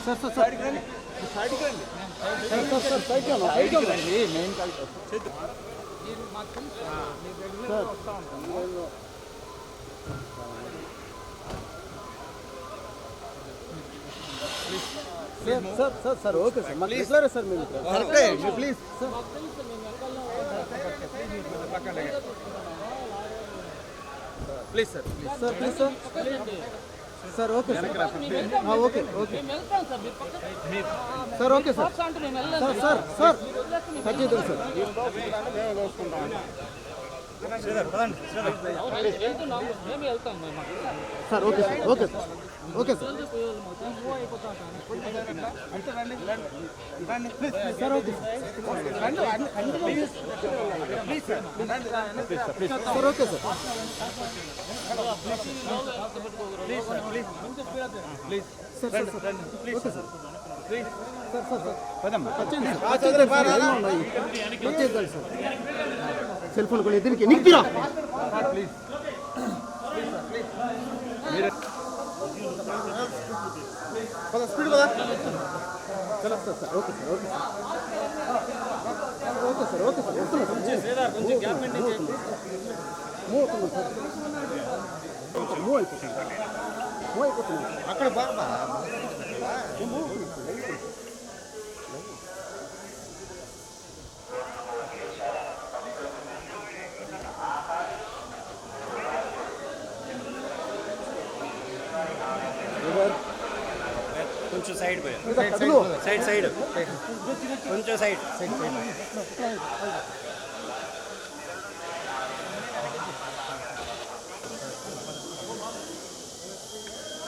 Sir sir సైడ్కి రండి, సైడ్కి రండి సార్ సార్ సార్ సైడ్కి రండి main call sir sir sir sir okay sir మాకు రెగ్యులర్ సార్ మేము కరెక్టే please sir please sir sir please sir sir okay sir okay okay sir okay sir sir sir sir తగ్గిద్దాం sir sir okay sir okay sir okay sir sir okay sir okay sir cell phone కూడా ఎదురికి నిక్కిరా please speed కదా చలో sir sir okay sir okay sir okay sir okay sir move అయిపోతుంది అక్కడ బాగా కొంచెం సైడ్ సైడ్ సైడ్ కొంచెం side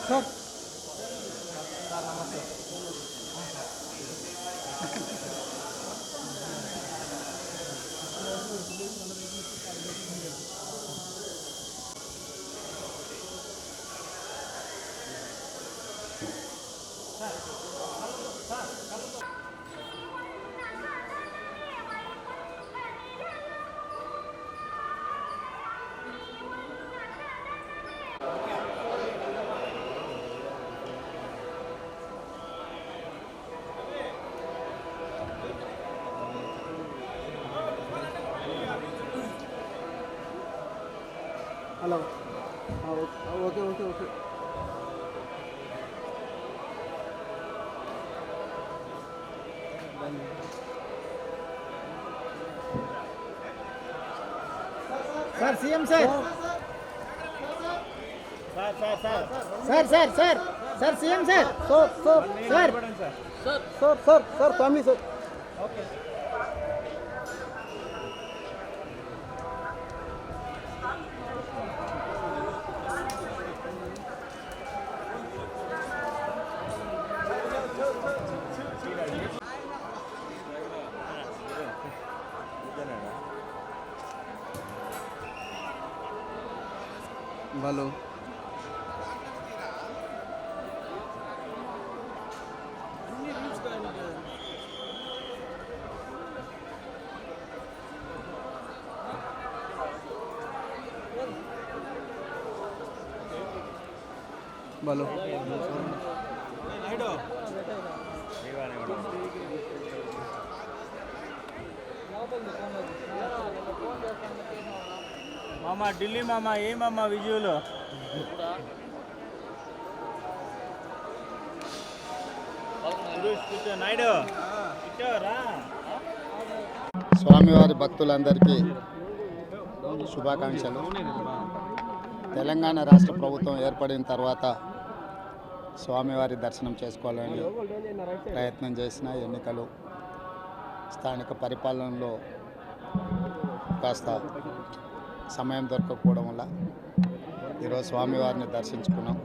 sir hello okay okay okay sir CM sir sir sir sir sir CM sir sir sir sir sir family sir okay వాళ్ళు వాళ్ళు మామ ఢిల్లీ మామ ఏమమ్మా విజువల్ నాయుడు స్వామివారి భక్తులందరికీ శుభాకాంక్షలు. తెలంగాణ రాష్ట్ర ప్రభుత్వం ఏర్పడిన తర్వాత స్వామివారి దర్శనం చేసుకోవాలని ప్రయత్నం చేసిన ఎన్నికలు స్థానిక పరిపాలనలో కాస్త సమయం దొరకకపోవడం వల్ల ఈరోజు స్వామివారిని దర్శించుకున్నాం.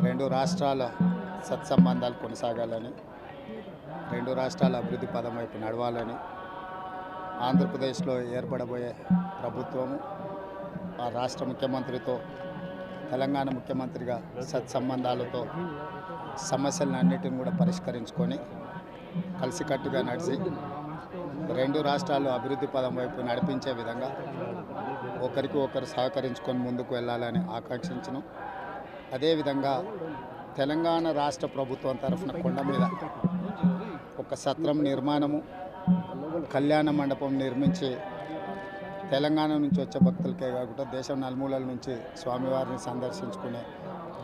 రెండు రాష్ట్రాల సత్సంబంధాలు కొనసాగాలని, రెండు రాష్ట్రాల అభివృద్ధి పదం వైపు నడవాలని, ఆంధ్రప్రదేశ్లో ఏర్పడబోయే ప్రభుత్వము ఆ రాష్ట్ర ముఖ్యమంత్రితో తెలంగాణ ముఖ్యమంత్రిగా సత్సంబంధాలతో సమస్యలన్నిటిని కూడా పరిష్కరించుకొని కలిసికట్టుగా నడిచి రెండు రాష్ట్రాలు అభివృద్ధి పదం వైపు నడిపించే విధంగా ఒకరికి ఒకరు సహకరించుకొని ముందుకు వెళ్ళాలని ఆకాంక్షించను. అదేవిధంగా తెలంగాణ రాష్ట్ర ప్రభుత్వం తరఫున కొండ మీద ఒక సత్రం నిర్మాణము, కళ్యాణ మండపం నిర్మించి తెలంగాణ నుంచి వచ్చే భక్తులకే కాకుండా దేశం నలుమూలల నుంచి స్వామివారిని సందర్శించుకునే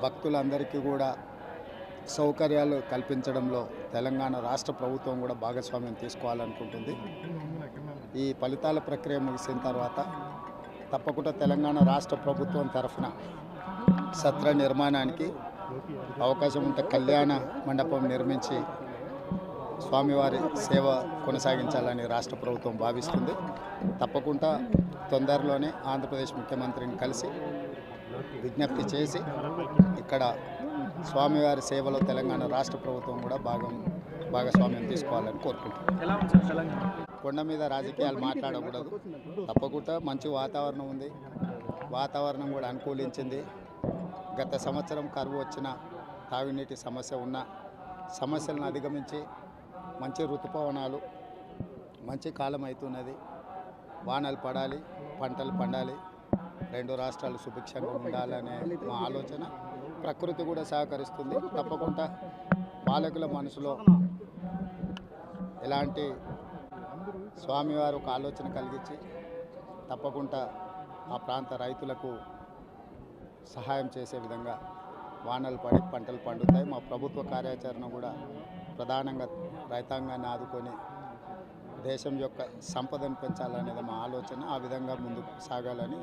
భక్తులందరికీ కూడా సౌకర్యాలు కల్పించడంలో తెలంగాణ రాష్ట్ర ప్రభుత్వం కూడా భాగస్వామ్యం తీసుకోవాలనుకుంటుంది. ఈ ఫలితాల ప్రక్రియ ముగిసిన తర్వాత తప్పకుండా తెలంగాణ రాష్ట్ర ప్రభుత్వం తరఫున సత్ర నిర్మాణానికి అవకాశం ఉంటే కళ్యాణ మండపం నిర్మించి స్వామివారి సేవ కొనసాగించాలని రాష్ట్ర ప్రభుత్వం భావిస్తుంది. తప్పకుండా తొందరలోనే ఆంధ్రప్రదేశ్ ముఖ్యమంత్రిని కలిసి విజ్ఞప్తి చేసి ఇక్కడ స్వామివారి సేవలో తెలంగాణ రాష్ట్ర ప్రభుత్వం కూడా భాగస్వామ్యం తీసుకోవాలని కోరుకుంటున్నాం. కొండ మీద రాజకీయాలు మాట్లాడకూడదు. తప్పకుండా మంచి వాతావరణం ఉంది, వాతావరణం కూడా అనుకూలించింది. గత సంవత్సరం కరువు వచ్చిన, తాగునీటి సమస్య ఉన్న సమస్యలను అధిగమించి మంచి ఋతుపవనాలు, మంచి కాలం అవుతున్నది. వానలు పడాలి, పంటలు పండాలి, రెండు రాష్ట్రాలు సుభిక్షంగా ఉండాలనే మా ఆలోచన. ప్రకృతి కూడా సహకరిస్తుంది. తప్పకుండా పాలకుల మనసులో ఎలాంటి స్వామివారు ఒక ఆలోచన కలిగించి తప్పకుండా ఆ ప్రాంత రైతులకు సహాయం చేసే విధంగా వానలు పడి పంటలు పండుతాయి. మా ప్రభుత్వ కార్యాచరణ కూడా ప్రధానంగా రైతాంగాన్ని ఆదుకొని దేశం యొక్క సంపదను పెంచాలనేది మా ఆలోచన. ఆ విధంగా ముందుకు సాగాలని